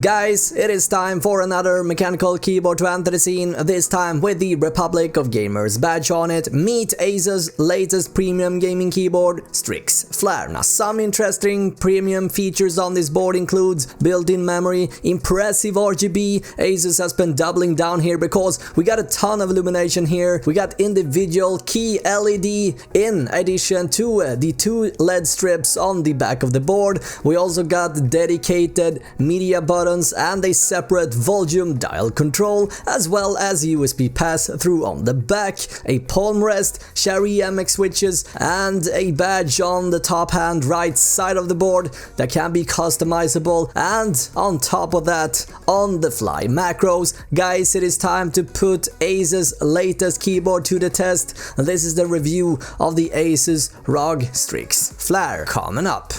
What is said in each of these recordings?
Guys, it is time for another mechanical keyboard to enter the scene, this time with the Republic of Gamers badge on it. Meet ASUS latest premium gaming keyboard, Strix Flare. Now, some interesting premium features on this board includes built-in memory, impressive RGB. ASUS has been doubling down here because we got a ton of illumination here. We got individual key LED in addition to the two LED strips on the back of the board. We also got dedicated media buttons and a separate volume dial control, as well as USB pass-through on the back, a palm rest, Cherry MX switches, and a badge on the top hand right side of the board that can be customizable, and on top of that, on the fly macros. Guys, it is time to put ASUS latest keyboard to the test. This is the review of the ASUS ROG Strix Flare coming up.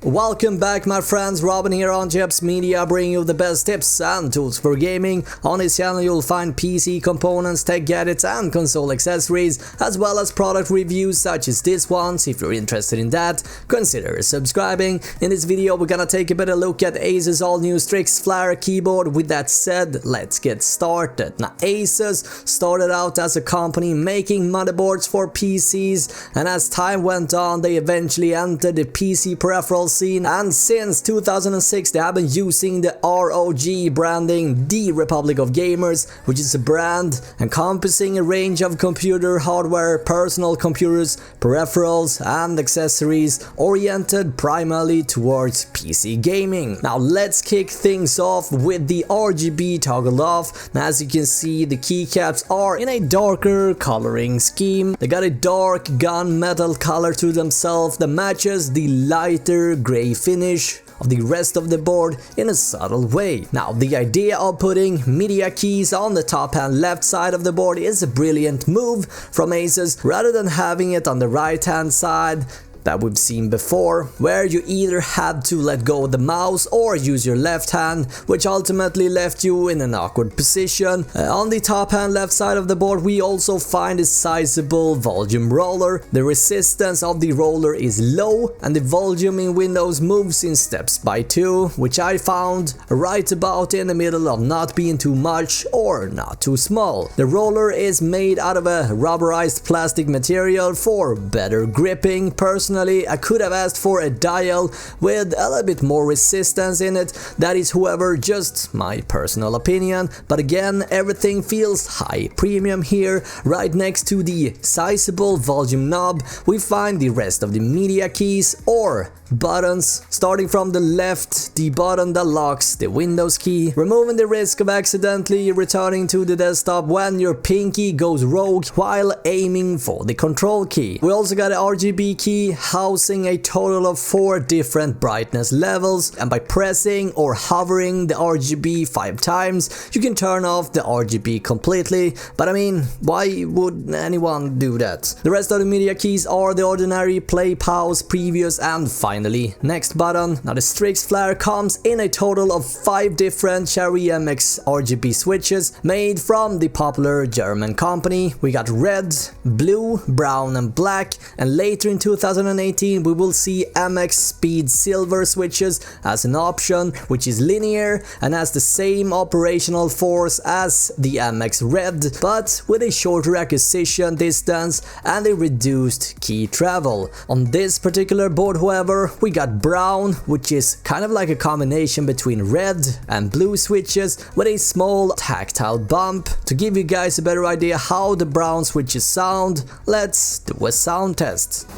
Welcome back, my friends. Robin here on Jeps Media, bringing you the best tips and tools for gaming. On this channel you'll find PC components, tech gadgets and console accessories, as well as product reviews such as this one. So if you're interested in that, consider subscribing. In this video we're gonna take a better look at ASUS all new Strix Flare keyboard. With that said, let's get started. Now, ASUS started out as a company making motherboards for PCs, and as time went on they eventually entered the PC peripheral scene, and since 2006 they have been using the ROG branding, the Republic of Gamers, which is a brand encompassing a range of computer hardware, personal computers, peripherals and accessories oriented primarily towards PC gaming. Now let's kick things off with the RGB Toggle off. Now, as you can see, the keycaps are in a darker coloring scheme. They got a dark gunmetal color to themselves that matches the lighter gray finish of the rest of the board in a subtle way. Now, the idea of putting media keys on the top and left side of the board is a brilliant move from ASUS, rather than having it on the right hand side that we've seen before, where you either had to let go of the mouse or use your left hand, which ultimately left you in an awkward position. On the top and left side of the board we also find a sizable volume roller. The resistance of the roller is low and the volume in Windows moves in steps by 2, which I found right about in the middle of not being too much or not too small. The roller is made out of a rubberized plastic material for better gripping. Personally, I could have asked for a dial with a little bit more resistance in it. That is, however, just my personal opinion. But again, everything feels high premium here. Right next to the sizable volume knob, we find the rest of the media keys or buttons. Starting from the left, the button that locks the Windows key, removing the risk of accidentally returning to the desktop when your pinky goes rogue while aiming for the control key. We also got an Rgb Key Housing, a total of 4 different brightness levels, and by pressing or hovering the RGB 5 times you can turn off the RGB completely. But I mean, why would anyone do that? The rest of the media keys are the ordinary play, pause, previous and finally next button. Now, the Strix Flare comes in a total of 5 different Cherry MX RGB switches made from the popular German company. We got red, blue, brown and black, and later in 2018 we will see MX Speed Silver switches as an option, which is linear and has the same operational force as the MX Red, but with a shorter acquisition distance and a reduced key travel. On this particular board, however, we got brown, which is kind of like a combination between red and blue switches with a small tactile bump. To give you guys a better idea how the brown switches sound, let's do a sound test.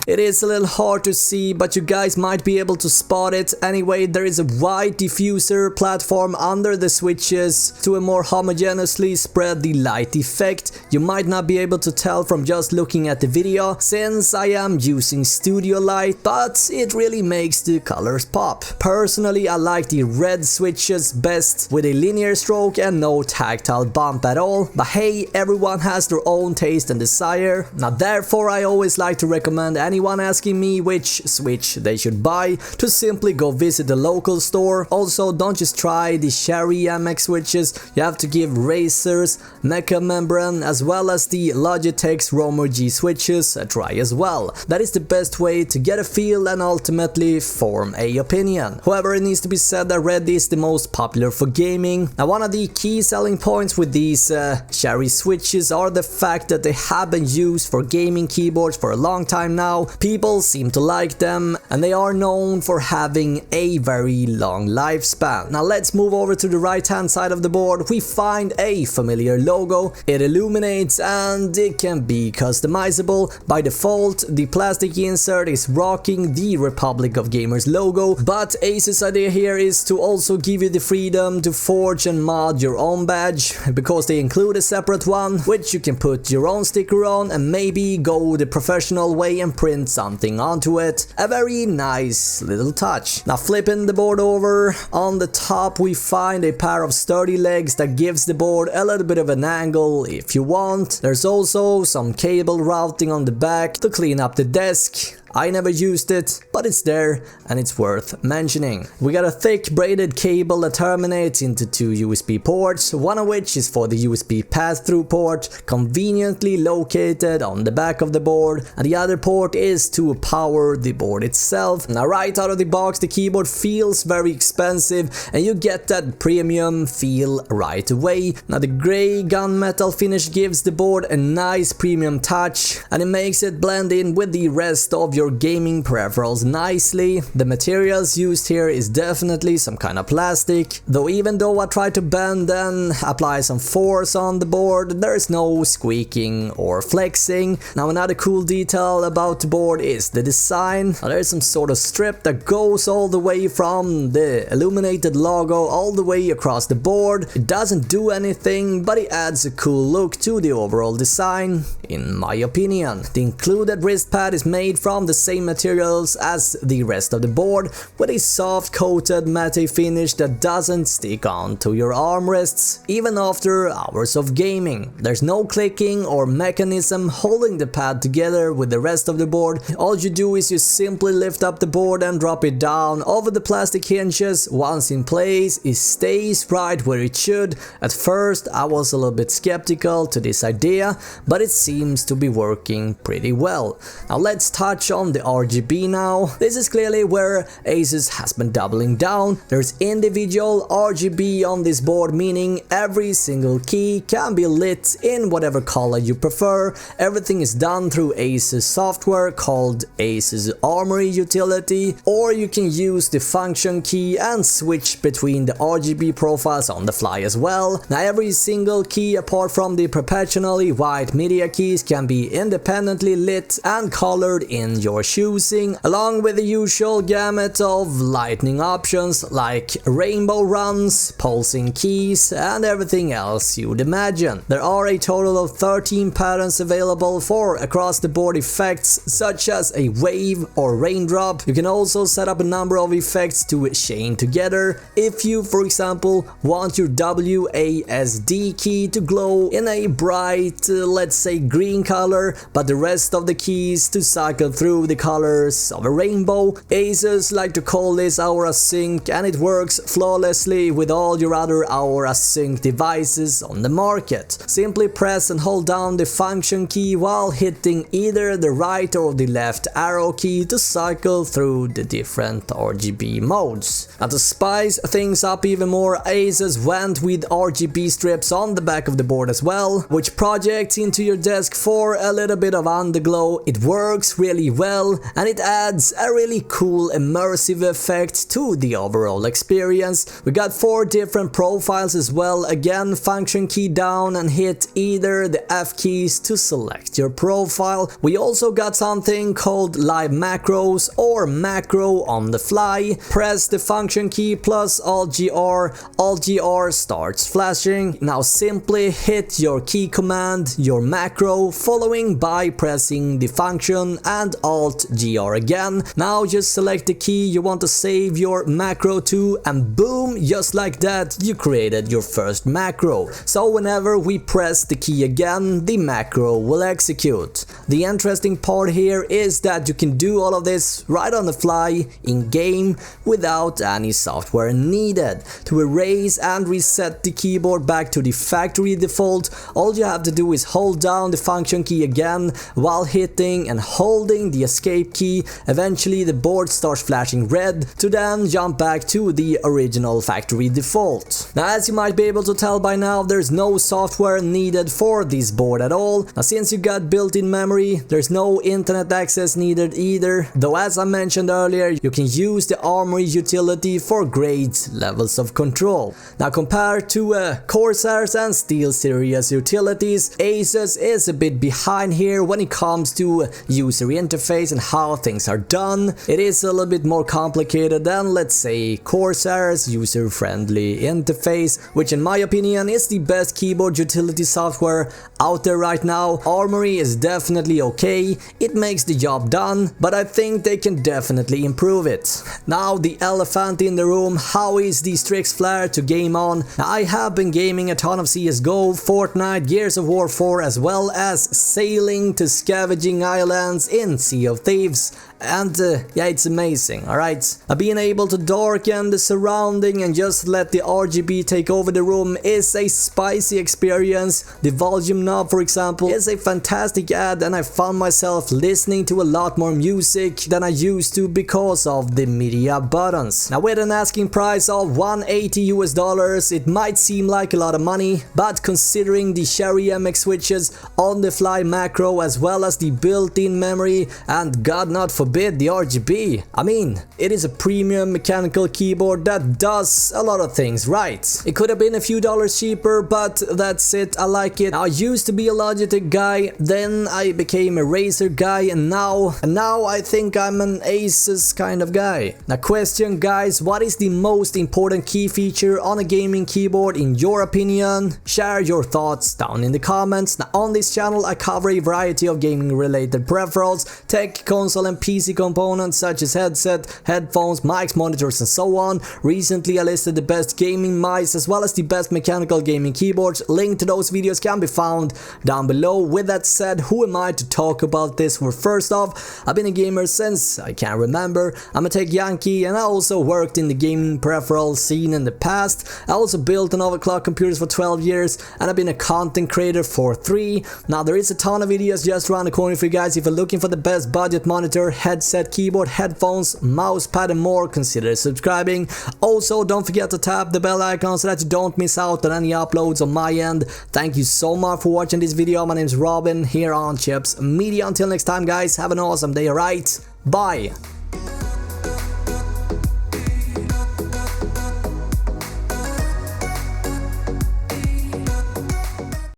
It is a little hard to see, but you guys might be able to spot it. Anyway, there is a wide diffuser platform under the switches to a more homogeneously spread the light effect. You might not be able to tell from just looking at the video, since I am using studio light, but it really makes the colors pop. Personally, I like the red switches best, with a linear stroke and no tactile bump at all. But hey, everyone has their own taste and desire. Now therefore I always like to recommend anyone anyone asking me which switch they should buy, to simply go visit the local store. Also, don't just try the Cherry MX switches, you have to give Razer's Mecha Membrane as well as the Logitech's Rgb switches a try as well. That is the best way to get a feel and ultimately form a opinion. However, it needs to be said that red is the most popular for gaming. Now, one of the key selling points with these Cherry switches are the fact that they have been used for gaming keyboards for a long time now. People seem to like them and they are known for having a very long lifespan. Now let's move over to the right hand side of the board. We find a familiar logo. It illuminates and it can be customizable. By default, the plastic insert is rocking the Republic of Gamers logo, but ASUS idea here is to also give you the freedom to forge and mod your own badge, because they include a separate one which you can put your own sticker on and maybe go the professional way and print something onto it. A very nice little touch. Now flipping the board over, on the top we find a pair of sturdy legs that gives the board a little bit of an angle if you want. There's also some cable routing on the back to clean up the desk. I never used it, but it's there and it's worth mentioning. We got a thick braided cable that terminates into two USB ports, one of which is for the USB pass-through port, conveniently located on the back of the board, and the other port is to power the board itself. Now right out of the box, the keyboard feels very expensive and you get that premium feel right away. Now the grey gunmetal finish gives the board a nice premium touch and it makes it blend in with the rest of your gaming peripherals nicely. The materials used here is definitely some kind of plastic, though even though I try to bend and apply some force on the board, there is no squeaking or flexing. Now another cool detail about the board is the design. Now, there is some sort of strip that goes all the way from the illuminated logo all the way across the board. It doesn't do anything, but it adds a cool look to the overall design, in my opinion. The included wrist pad is made from the same materials as the rest of the board, with a soft coated matte finish that doesn't stick onto your armrests even after hours of gaming. There's no clicking or mechanism holding the pad together with the rest of the board. All you do is you simply lift up the board and drop it down over the plastic hinges. Once in place, it stays right where it should. At first I was a little bit skeptical to this idea, but it seems to be working pretty well. Now let's touch on the RGB now. This is clearly where ASUS has been doubling down. There's individual RGB on this board, meaning every single key can be lit in whatever color you prefer. Everything is done through ASUS software called ASUS Armory Utility, or you can use the function key and switch between the RGB profiles on the fly as well. Now every single key apart from the perpetually white media keys can be independently lit and colored in your choosing, along with the usual gamut of lighting options like rainbow runs, pulsing keys and everything else you'd imagine. There are a total of 13 patterns available for across the board effects, such as a wave or raindrop. You can also set up a number of effects to chain together. If you, for example, want your WASD key to glow in a bright, let's say green color, but the rest of the keys to cycle through the colors of a rainbow. ASUS like to call this Aura Sync, and it works flawlessly with all your other Aura Sync devices on the market. Simply press and hold down the function key while hitting either the right or the left arrow key to cycle through the different RGB modes. And to spice things up even more, ASUS went with Rgb strips on the back of the board as well, which projects into your desk for a little bit of underglow. It works really well and it adds a really cool immersive effect to the overall experience. We got 4 different profiles as well. Again, function key down and hit either the F keys to select your profile. We also got something called live macros or macro on the fly. Press the function key plus Alt GR starts flashing. Now simply hit your key command, your macro, following by pressing the function and Alt GR again. Now just select the key you want to save your macro to, and boom, just like that, you created your first macro. So whenever we press the key again, the macro will execute. The interesting part here is that you can do all of this right on the fly in game without any software needed. To erase and reset the keyboard back to the factory default, all you have to do is hold down the function key again while hitting and holding the escape key. Eventually the board starts flashing red to then jump back to the original factory default. Now, as you might be able to tell by now, there's no software needed for this board at all. Now, since you got built-in memory, there's no internet access needed either, though as I mentioned earlier, you can use the Armory utility for great levels of control. Now, compared to Corsair's and SteelSeries utilities, ASUS is a bit behind here when it comes to user interface and how things are done. It is a little bit more complicated than, let's say, Corsair's user-friendly interface, which in my opinion is the best keyboard utility software out there right now. Armory is definitely okay, it makes the job done, but I think they can definitely improve it. Now, the elephant in the room, how is the Strix Flare to game on? Now, I have been gaming a ton of CSGO, Fortnite, Gears of War 4, as well as sailing to scavenging islands in Sea of Thieves. And yeah, it's amazing, alright? Being able to darken the surrounding and just let the RGB take over the room is a spicy experience. The volume knob, for example, is a fantastic add, and I found myself listening to a lot more music than I used to because of the media buttons. Now, with an asking price of $180 US, it might seem like a lot of money, but considering the Cherry MX switches, on-the-fly macro, as well as the built-in memory, and God not forbid the RGB, I mean, it is a premium mechanical keyboard that does a lot of things right. It could have been a few dollars cheaper, but that's it, I like it. Now, I used to be a Logitech guy, then I became a Razer guy, and now I think I'm an ASUS kind of guy. Now, question guys, what is the most important key feature on a gaming keyboard in your opinion? Share your thoughts down in the comments. Now, on this channel I cover a variety of gaming related peripherals, tech, console and PC components such as headset, headphones, mics, monitors and so on. Recently I listed the best gaming mice as well as the best mechanical gaming keyboards. Link to those videos can be found down below. With that said, who am I to talk about this? Well, first off, I've been a gamer since I can't remember. I'm a tech yankee and I also worked in the gaming peripheral scene in the past. I also built and overclocked computers for 12 years and I've been a content creator for 3. Now, there is a ton of videos just around the corner for you guys. If you're looking for the best budget monitor, headset, keyboard, headphones, mouse pad and more, consider subscribing. Also, don't forget to tap the bell icon so that you don't miss out on any uploads on my end. Thank you so much for watching this video. My name is Robin here on Chips Media. Until next time guys, have an awesome day, alright? Bye!